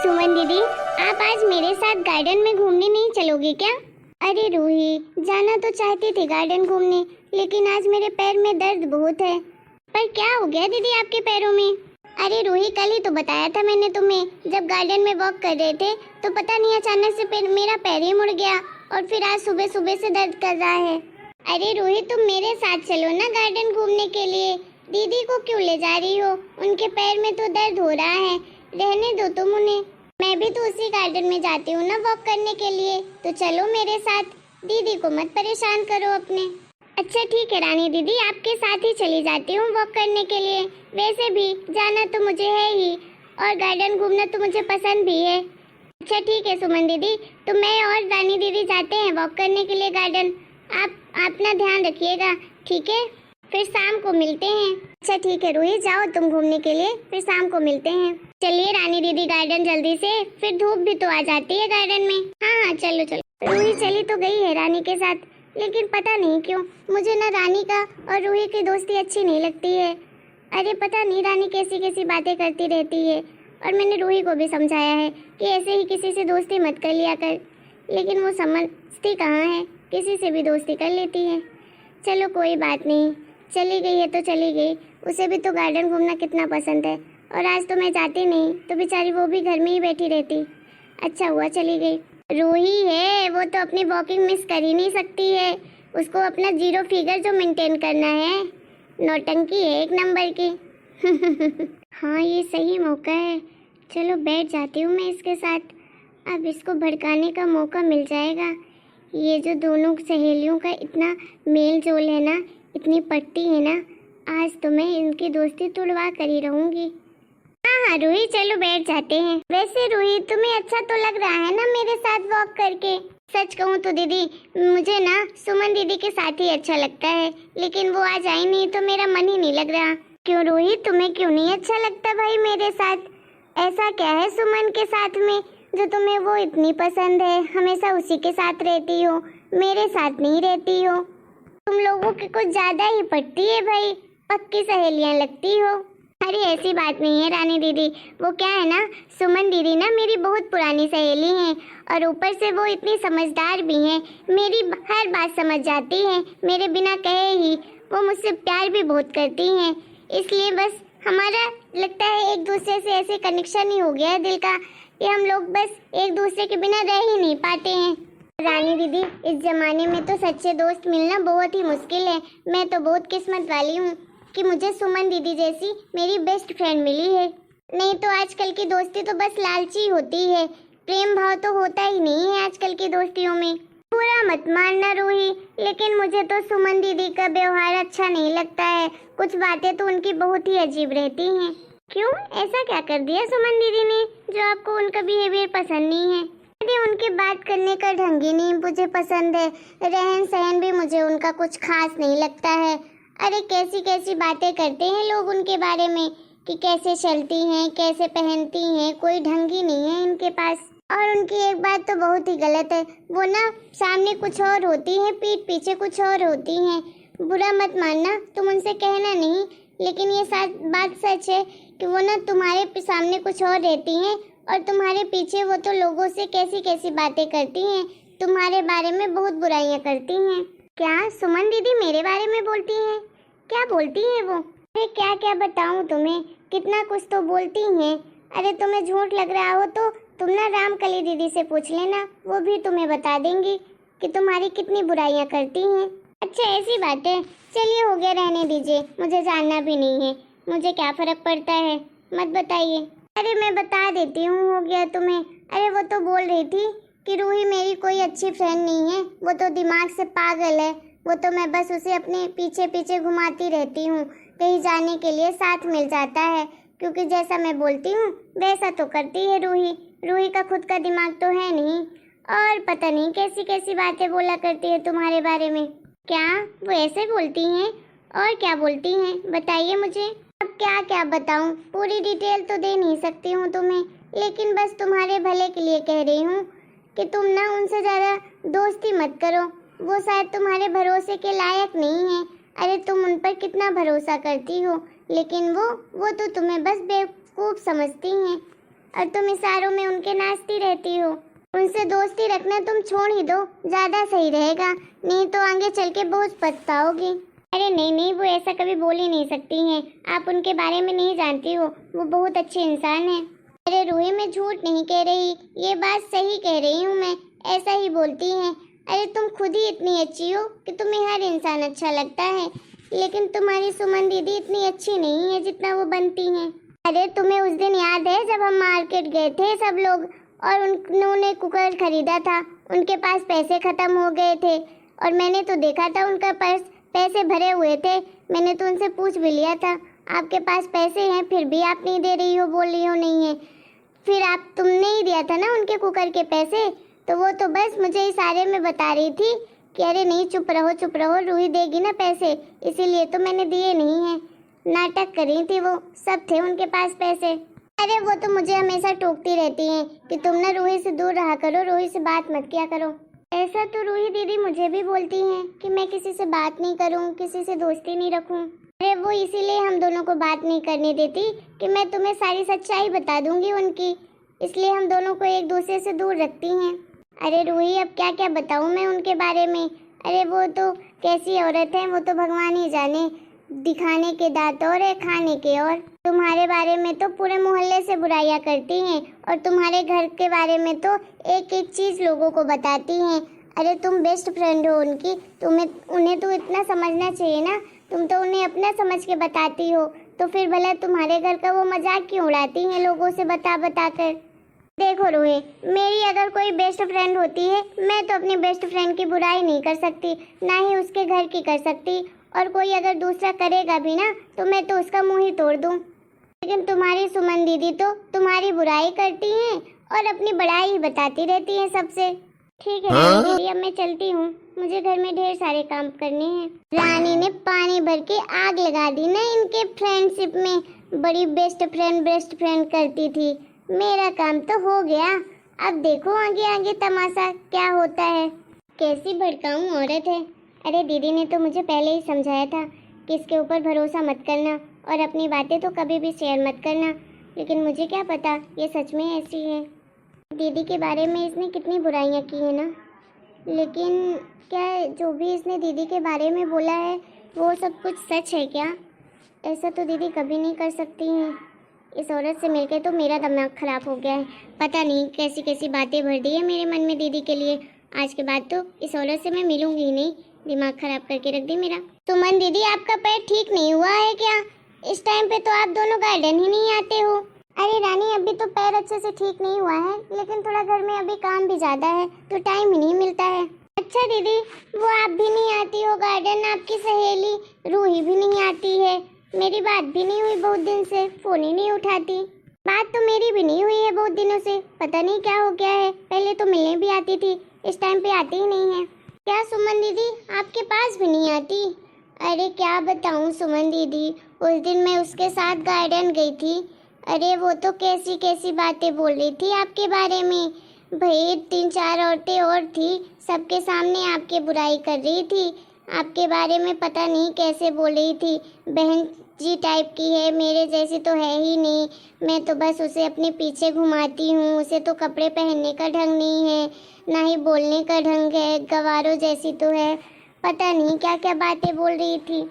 सुमन दीदी, आप आज मेरे साथ गार्डन में घूमने नहीं चलोगे क्या? अरे रूही, जाना तो चाहती थी गार्डन घूमने, लेकिन आज मेरे पैर में दर्द बहुत है। पर क्या हो गया दीदी आपके पैरों में? अरे रूही, कल ही तो बताया था मैंने तुम्हें, जब गार्डन में वॉक कर रहे थे तो पता नहीं अचानक से मेरा पैर ही मुड़ गया और फिर आज सुबह सुबह से दर्द कर रहा है। अरे रूही, तुम मेरे साथ चलो ना गार्डन घूमने के लिए। दीदी को क्यों ले जा रही हो? उनके पैर में तो दर्द हो रहा है, रहने दो तुम उन्हें। मैं भी तो उसी गार्डन में जाती हूँ ना वॉक करने के लिए, तो चलो मेरे साथ। दीदी को मत परेशान करो अपने। अच्छा ठीक है रानी दीदी, आपके साथ ही चली जाती हूँ वॉक करने के लिए। वैसे भी जाना तो मुझे है ही, और गार्डन घूमना तो मुझे पसंद भी है। अच्छा ठीक है सुमन दीदी, तो मैं और रानी दीदी जाते हैं वॉक करने के लिए गार्डन। आप अपना ध्यान रखिएगा, ठीक है? फिर शाम को मिलते हैं। अच्छा ठीक है रूही, जाओ तुम घूमने के लिए, फिर शाम को मिलते हैं। चलिए रानी दीदी गार्डन जल्दी से, फिर धूप भी तो आ जाती है गार्डन में। हाँ चलो चलो। रूही चली तो गई है रानी के साथ, लेकिन पता नहीं क्यों मुझे ना रानी का और रूही की दोस्ती अच्छी नहीं लगती है। अरे पता नहीं रानी कैसी कैसी बातें करती रहती है, और मैंने रूही को भी समझाया है कि ऐसे ही किसी से दोस्ती मत कर लिया कर, लेकिन वो समझती कहाँ है, किसी से भी दोस्ती कर लेती है। चलो कोई बात नहीं, चली गई है तो चली गई। उसे भी तो गार्डन घूमना कितना पसंद है, और आज तो मैं जाती नहीं तो बेचारी वो भी घर में ही बैठी रहती। अच्छा हुआ चली गई। रूही है, वो तो अपनी वॉकिंग मिस कर ही नहीं सकती है। उसको अपना 0 फिगर जो मेंटेन करना है। नौटंकी है एक नंबर की। हाँ ये सही मौका है, चलो बैठ जाती हूँ मैं इसके साथ। अब इसको भड़काने का मौका मिल जाएगा। ये जो दोनों सहेलियों का इतना मेल जोल है ना, इतनी पट्टी है ना, आज तो मैं इनकी दोस्ती तुड़वा कर ही रहूंगी। हाँ रूही चलो बैठ जाते हैं। वैसे रूही तुम्हें अच्छा तो लग रहा है ना मेरे साथ वॉक करके? सच कहूँ तो दीदी, मुझे ना सुमन दीदी के साथ ही अच्छा लगता है, लेकिन वो आज आई नहीं तो मेरा मन ही नहीं लग रहा। क्यों रूही, तुम्हें क्यों नहीं अच्छा लगता भाई मेरे साथ? ऐसा क्या है सुमन के साथ में जो तुम्हें वो इतनी पसंद है? हमेशा उसी के साथ रहती हो, मेरे साथ नहीं रहती हो। तुम लोगों की कुछ ज्यादा ही पटती है भाई, पक्की सहेलियां लगती हो। अरे ऐसी बात नहीं है रानी दीदी, वो क्या है ना, सुमन दीदी ना मेरी बहुत पुरानी सहेली हैं, और ऊपर से वो इतनी समझदार भी हैं। मेरी हर बात समझ जाती हैं, मेरे बिना कहे ही। वो मुझसे प्यार भी बहुत करती हैं, इसलिए बस हमारा लगता है एक दूसरे से ऐसे कनेक्शन ही हो गया है दिल का, कि हम लोग बस एक दूसरे के बिना रह ही नहीं पाते हैं। रानी दीदी, इस जमाने में तो सच्चे दोस्त मिलना बहुत ही मुश्किल है। मैं तो बहुत किस्मत वाली हूँ कि मुझे सुमन दीदी जैसी मेरी बेस्ट फ्रेंड मिली है। नहीं तो आजकल की दोस्ती तो बस लालची होती है, प्रेम भाव तो होता ही नहीं है आजकल की दोस्तियों में। पूरा मत मानना रूही, लेकिन मुझे तो सुमन दीदी का व्यवहार अच्छा नहीं लगता है। कुछ बातें तो उनकी बहुत ही अजीब रहती हैं। क्यों, ऐसा क्या कर दिया सुमन दीदी ने जो आपको उनका बिहेवियर पसंद नहीं है? अरे उनके बात करने का ढंग ही नहीं मुझे पसंद है, रहन सहन भी मुझे उनका कुछ खास नहीं लगता है। अरे कैसी कैसी बातें करते हैं लोग उनके बारे में, कि कैसे चलती हैं, कैसे पहनती हैं, कोई ढंग ही नहीं है इनके पास। और उनकी एक बात तो बहुत ही गलत है, वो ना सामने कुछ और होती हैं, पीठ पीछे कुछ और होती हैं। बुरा मत मानना, तुम उनसे कहना नहीं, लेकिन ये बात सच है कि वो ना तुम्हारे सामने कुछ और रहती हैं, और तुम्हारे पीछे वो तो लोगों से कैसी कैसी बातें करती हैं, तुम्हारे बारे में बहुत बुराइयां करती हैं। क्या सुमन दीदी मेरे बारे में बोलती हैं? क्या बोलती हैं वो? अरे क्या क्या बताऊं तुम्हें, कितना कुछ तो बोलती हैं। अरे तुम्हें झूठ लग रहा हो तो तुम ना रामकली दीदी से पूछ लेना, वो भी तुम्हें बता देंगी कि तुम्हारी कितनी बुराइयां करती हैं। अच्छा ऐसी बात है, चलिए हो गया, रहने दीजिए, मुझे जानना भी नहीं है, मुझे क्या फर्क पड़ता है, मत बताइए। अरे मैं बता देती हूँ, हो गया तुम्हें। अरे वो तो बोल रही थी कि रूही मेरी कोई अच्छी फ्रेंड नहीं है, वो तो दिमाग से पागल है, वो तो मैं बस उसे अपने पीछे पीछे घुमाती रहती हूँ, कहीं जाने के लिए साथ मिल जाता है, क्योंकि जैसा मैं बोलती हूँ वैसा तो करती है रूही। रूही का खुद का दिमाग तो है नहीं, और पता नहीं कैसी कैसी बातें बोला करती है तुम्हारे बारे में। क्या वो ऐसे बोलती हैं? और क्या बोलती हैं, बताइए मुझे। अब क्या क्या बताऊं, पूरी डिटेल तो दे नहीं सकती हूँ तुम्हें, लेकिन बस तुम्हारे भले के लिए कह रही हूँ कि तुम ना उनसे ज़्यादा दोस्ती मत करो, वो शायद तुम्हारे भरोसे के लायक नहीं है। अरे तुम उन पर कितना भरोसा करती हो, लेकिन वो तो तुम्हें बस बेवकूफ़ समझती हैं। और तुम इशारों में उनके नाचती रहती हो। उनसे दोस्ती रखना तुम छोड़ ही दो, ज्यादा सही रहेगा, नहीं तो आगे चल के बहुत पछताओगी। अरे नहीं नहीं, वो ऐसा कभी बोल ही नहीं सकती हैं, आप उनके बारे में नहीं जानती हो, वो बहुत अच्छे इंसान हैं। अरे रूही, मैं झूठ नहीं कह रही, ये बात सही कह रही हूँ मैं, ऐसा ही बोलती हैं। अरे तुम खुद ही इतनी अच्छी हो कि तुम्हें हर इंसान अच्छा लगता है, लेकिन तुम्हारी सुमन दीदी इतनी अच्छी नहीं है जितना वो बनती हैं। अरे तुम्हें उस दिन याद है जब हम मार्केट गए थे सब लोग और उन्होंने कुकर खरीदा था, उनके पास पैसे खत्म हो गए थे और मैंने तो देखा था उनका पर्स पैसे भरे हुए थे। मैंने तो उनसे पूछ भी लिया था आपके पास पैसे हैं, फिर भी आप नहीं दे रही हो, बोल रही हो नहीं है। फिर तुमने ही दिया था ना उनके कुकर के पैसे, तो वो तो बस मुझे इशारे में बता रही थी कि अरे नहीं चुप रहो, रूही देगी ना पैसे, इसीलिए तो मैंने दिए नहीं हैं। नाटक कर रही थी वो, सब थे उनके पास पैसे। अरे वो तो मुझे हमेशा टोकती रहती हैं कि तुम ना रूही से दूर रहा करो, रूही से बात मत किया करो। ऐसा तो रूही दीदी मुझे भी बोलती हैं कि मैं किसी से बात नहीं करूं, किसी से दोस्ती नहीं रखूं। अरे वो इसीलिए हम दोनों को बात नहीं करने देती कि मैं तुम्हें सारी सच्चाई बता दूंगी उनकी, इसलिए हम दोनों को एक दूसरे से दूर रखती हैं। अरे रूही, अब क्या क्या बताऊं मैं उनके बारे में। अरे वो तो कैसी औरत है वो तो भगवान ही जाने, दिखाने के दांत और है, खाने के और। तुम्हारे बारे में तो पूरे मोहल्ले से बुराइयां करती हैं और तुम्हारे घर के बारे में तो एक एक चीज लोगों को बताती हैं। अरे तुम बेस्ट फ्रेंड हो उनकी, तुम्हें उन्हें तो इतना समझना चाहिए ना, तुम तो उन्हें अपना समझ के बताती हो, तो फिर भला तुम्हारे घर का वो मजाक क्यों उड़ाती हैं लोगों से बता बता कर। देखो रोहे, मेरी अगर कोई बेस्ट फ्रेंड होती है, मैं तो अपनी बेस्ट फ्रेंड की बुराई नहीं कर सकती, ना ही उसके घर की कर सकती, और कोई अगर दूसरा करेगा भी ना तो मैं तो उसका मुंह ही तोड़ दूं। लेकिन तुम्हारी सुमन दीदी तो तुम्हारी बुराई करती हैं और अपनी बड़ाई ही बताती रहती हैं सबसे। ठीक है रानी दीदी, अब मैं चलती हूँ, मुझे घर में ढेर सारे काम करने हैं। रानी ने पानी भर के आग लगा दी ना इनके फ्रेंडशिप में, बड़ी बेस्ट फ्रेंड करती थी। मेरा काम तो हो गया, अब देखो आगे आगे तमाशा क्या होता है। कैसी भड़काऊं औरत है। अरे दीदी ने तो मुझे पहले ही समझाया था कि इसके ऊपर भरोसा मत करना और अपनी बातें तो कभी भी शेयर मत करना, लेकिन मुझे क्या पता ये सच में ऐसी है। दीदी के बारे में इसने कितनी बुराइयां की है ना, लेकिन क्या जो भी इसने दीदी के बारे में बोला है वो सब कुछ सच है क्या? ऐसा तो दीदी कभी नहीं कर सकती हैं। इस औरत से मिलकर तो मेरा दिमाग खराब हो गया है, पता नहीं कैसी कैसी बातें भर दी है मेरे मन में दीदी के लिए। आज के बाद तो इस औरत से मैं मिलूंगी ही नहीं, दिमाग खराब करके रख दी मेरा। सुमन दीदी, आपका पैर ठीक नहीं हुआ है क्या? इस टाइम पे तो आप दोनों गार्डन ही नहीं आते हो। अरे रानी, अभी तो पैर अच्छे से ठीक नहीं हुआ है, लेकिन थोड़ा घर में अभी काम भी ज्यादा है तो टाइम ही नहीं मिलता है। अच्छा दीदी, वो आप भी नहीं आती हो गार्डन, आपकी सहेली रूही भी नहीं आती है, मेरी बात भी नहीं हुई बहुत दिन से, फोन ही नहीं उठाती। बात तो मेरी भी नहीं हुई है बहुत दिनों से, पता नहीं क्या हो गया है। पहले तो मिलने भी आती थी, इस टाइम पे आती ही नहीं है। क्या सुमन दीदी आपके पास भी नहीं आती? अरे क्या बताऊं सुमन दीदी, उस दिन मैं उसके साथ गार्डन गई थी, अरे वो तो कैसी कैसी बातें बोल रही थी आपके बारे में। भाई 3-4 औरतें और थी, सबके सामने आपकी बुराई कर रही थी, आपके बारे में पता नहीं कैसे बोल रही थी। बहन जी टाइप की है, मेरे जैसी तो है ही नहीं, मैं तो बस उसे अपने पीछे घुमाती हूँ, उसे तो कपड़े पहनने का ढंग नहीं है, ना ही बोलने का ढंग है, गवारों जैसी तो है। पता नहीं क्या क्या बातें बोल रही थी।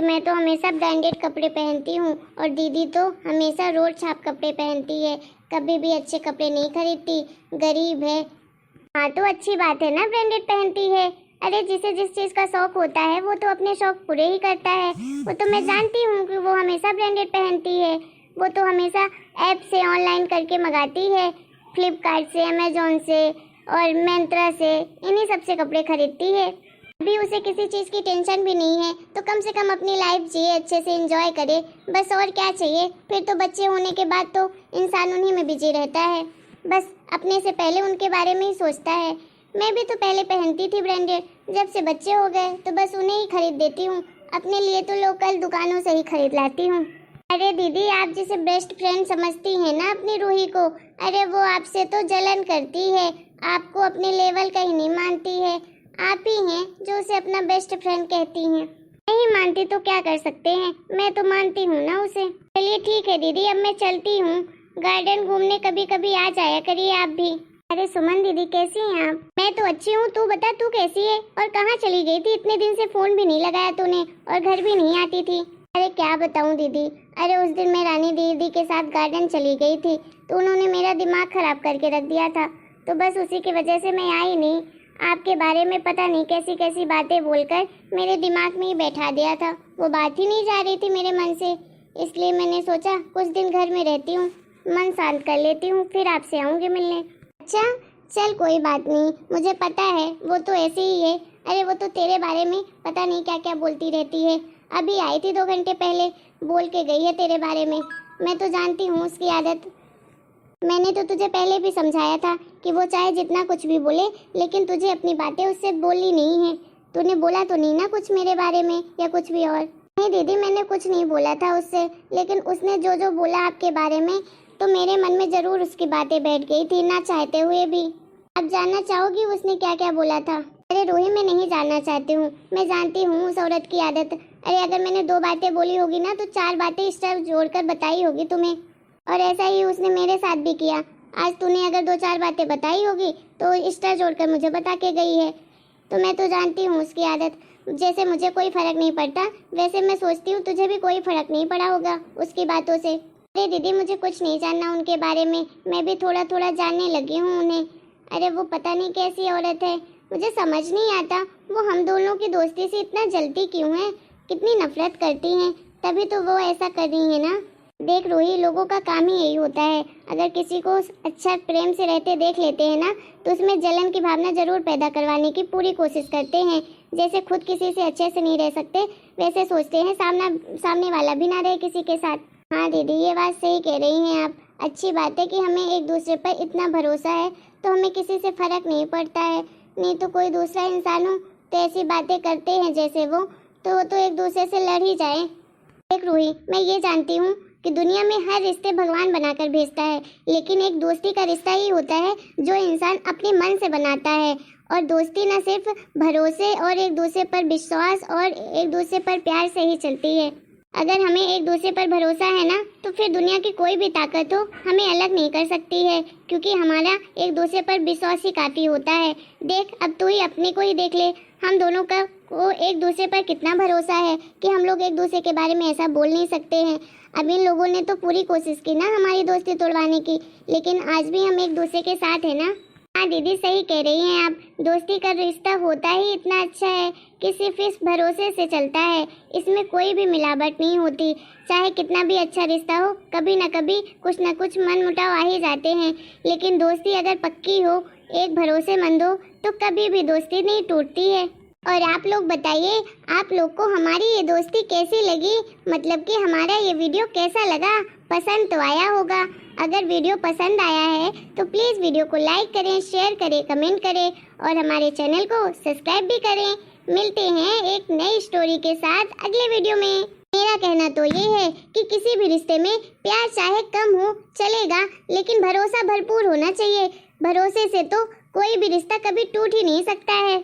मैं तो हमेशा ब्रांडेड कपड़े पहनती हूँ और दीदी तो हमेशा रोड छाप कपड़े पहनती है, कभी भी अच्छे कपड़े नहीं खरीदती, गरीब है। हाँ तो अच्छी बात है ना, ब्रांडेड पहनती है। अरे जिसे जिस चीज़ का शौक होता है वो तो अपने शौक पूरे ही करता है। वो तो मैं जानती हूँ कि वो हमेशा ब्रांडेड पहनती है, वो तो हमेशा ऐप से ऑनलाइन करके मंगाती है, फ्लिपकार्ट से, अमेजोन से और मिंत्रा से, इन्हीं सब से कपड़े खरीदती है। अभी उसे किसी चीज़ की टेंशन भी नहीं है, तो कम से कम अपनी लाइफ जिए, अच्छे से एंजॉय करे, बस और क्या चाहिए। फिर तो बच्चे होने के बाद तो इंसान उन्हीं में बिजी रहता है, बस अपने से पहले उनके बारे में ही सोचता है। मैं भी तो पहले पहनती थी ब्रांडेड, जब से बच्चे हो गए तो बस उन्हें ही खरीद देती हूँ, अपने लिए तो लोकल दुकानों से ही खरीद लाती हूँ। अरे दीदी, आप जिसे बेस्ट फ्रेंड समझती हैं ना अपनी रूही को, अरे वो आपसे तो जलन करती है, आपको अपने लेवल का ही नहीं मानती है। आप ही हैं जो उसे अपना बेस्ट फ्रेंड कहती हैं। नहीं मानती तो क्या कर सकते हैं, मैं तो मानती हूँ ना उसे। चलिए ठीक है दीदी, अब मैं चलती हूँ, गार्डन घूमने कभी कभी आ जाया करिए आप भी। अरे सुमन दीदी कैसी हैं आप? मैं तो अच्छी हूँ, तू बता तू कैसी है? और कहाँ चली गई थी? इतने दिन से फोन भी नहीं लगाया तूने और घर भी नहीं आती थी। अरे क्या बताऊँ दीदी, अरे उस दिन मैं रानी दीदी के साथ गार्डन चली गई थी तो उन्होंने मेरा दिमाग खराब करके रख दिया था, तो बस उसी की वजह से मैं आई नहीं। आपके बारे में पता नहीं कैसी कैसी बातें बोलकर मेरे दिमाग में ही बैठा दिया था, वो बात ही नहीं जा रही थी मेरे मन से, इसलिए मैंने सोचा कुछ दिन घर में रहती हूँ, मन शांत कर लेती हूँ, फिर आपसे आऊँगी मिलने। अच्छा चल कोई बात नहीं, मुझे पता है वो तो ऐसे ही है। अरे वो तो तेरे बारे में पता नहीं क्या क्या बोलती रहती है, अभी आई थी 2 घंटे पहले, बोल के गई है तेरे बारे में। मैं तो जानती हूँ उसकी आदत, मैंने तो तुझे पहले भी समझाया था कि वो चाहे जितना कुछ भी बोले लेकिन तुझे अपनी बातें उससे बोलनी नहीं है। तूने बोला तो नहीं ना कुछ मेरे बारे में या कुछ भी और? नहीं दीदी मैंने कुछ नहीं बोला था उससे, लेकिन उसने जो जो बोला आपके बारे में तो मेरे मन में जरूर उसकी बातें बैठ गई थी ना चाहते हुए भी। अब जानना चाहोगी उसने क्या क्या बोला था? अरे रूही मैं नहीं जानना चाहती हूँ, मैं जानती हूँ उस औरत की आदत। अरे अगर मैंने 2 बातें बोली होगी ना तो 4 बातें एक्स्ट्रा जोड़कर बताई होगी तुम्हें, और ऐसा ही उसने मेरे साथ भी किया। आज तूने अगर 2-4 बातें बताई होगी तो एक्स्ट्रा जोड़कर मुझे बता के गई है, तो मैं तो जानती हूँ उसकी आदत। जैसे मुझे कोई फर्क नहीं पड़ता वैसे मैं सोचती हूँ तुझे भी कोई फर्क नहीं पड़ा होगा उसकी बातों से। अरे दीदी मुझे कुछ नहीं जानना उनके बारे में, मैं भी थोड़ा थोड़ा जानने लगी हूँ उन्हें। अरे वो पता नहीं कैसी औरत है, मुझे समझ नहीं आता वो हम दोनों की दोस्ती से इतना जलती क्यों है, कितनी नफरत करती हैं, तभी तो वो ऐसा कर रही है ना। देख रूही लोगों का काम ही यही होता है, अगर किसी को अच्छा प्रेम से रहते देख लेते हैं ना तो उसमें जलन की भावना जरूर पैदा करवाने की पूरी कोशिश करते हैं। जैसे खुद किसी से अच्छे से नहीं रह सकते वैसे सोचते हैं सामने वाला भी ना रहे किसी के साथ। हाँ दीदी ये बात सही कह रही हैं आप, अच्छी बात है कि हमें एक दूसरे पर इतना भरोसा है तो हमें किसी से फर्क नहीं पड़ता है, नहीं तो कोई दूसरा इंसान हो तो ऐसी बातें करते हैं जैसे वो तो एक दूसरे से लड़ ही जाए। देख रूही मैं ये जानती हूँ कि दुनिया में हर रिश्ते भगवान बनाकर भेजता है, लेकिन एक दोस्ती का रिश्ता ही होता है जो इंसान अपने मन से बनाता है। और दोस्ती न सिर्फ भरोसे और एक दूसरे पर विश्वास और एक दूसरे पर प्यार से ही चलती है। अगर हमें एक दूसरे पर भरोसा है ना तो फिर दुनिया की कोई भी ताकत हो हमें अलग नहीं कर सकती है, क्योंकि हमारा एक दूसरे पर विश्वास ही काफी होता है। देख अब तू ही अपने को ही देख ले, हम दोनों का को एक दूसरे पर कितना भरोसा है कि हम लोग एक दूसरे के बारे में ऐसा बोल नहीं सकते हैं। अब इन लोगों ने तो पूरी कोशिश की ना हमारी दोस्ती तोड़वाने की, लेकिन आज भी हम एक दूसरे के साथ है ना। हाँ दीदी सही कह रही हैं आप, दोस्ती का रिश्ता होता ही इतना अच्छा है कि सिर्फ इस भरोसे से चलता है, इसमें कोई भी मिलावट नहीं होती। चाहे कितना भी अच्छा रिश्ता हो कभी न कभी कुछ न कुछ मनमुटाव आ ही जाते हैं, लेकिन दोस्ती अगर पक्की हो एक भरोसेमंद हो तो कभी भी दोस्ती नहीं टूटती है। और आप लोग बताइए आप लोग को हमारी ये दोस्ती कैसी लगी, मतलब कि हमारा ये वीडियो कैसा लगा, पसंद तो आया होगा। अगर वीडियो पसंद आया है तो प्लीज़ वीडियो को लाइक करें, शेयर करें, कमेंट करें और हमारे चैनल को सब्सक्राइब भी करें। मिलते हैं एक नई स्टोरी के साथ अगले वीडियो में। मेरा कहना तो ये है कि किसी भी रिश्ते में प्यार चाहे कम हो चलेगा, लेकिन भरोसा भरपूर होना चाहिए। भरोसे से तो कोई भी रिश्ता कभी टूट ही नहीं सकता है।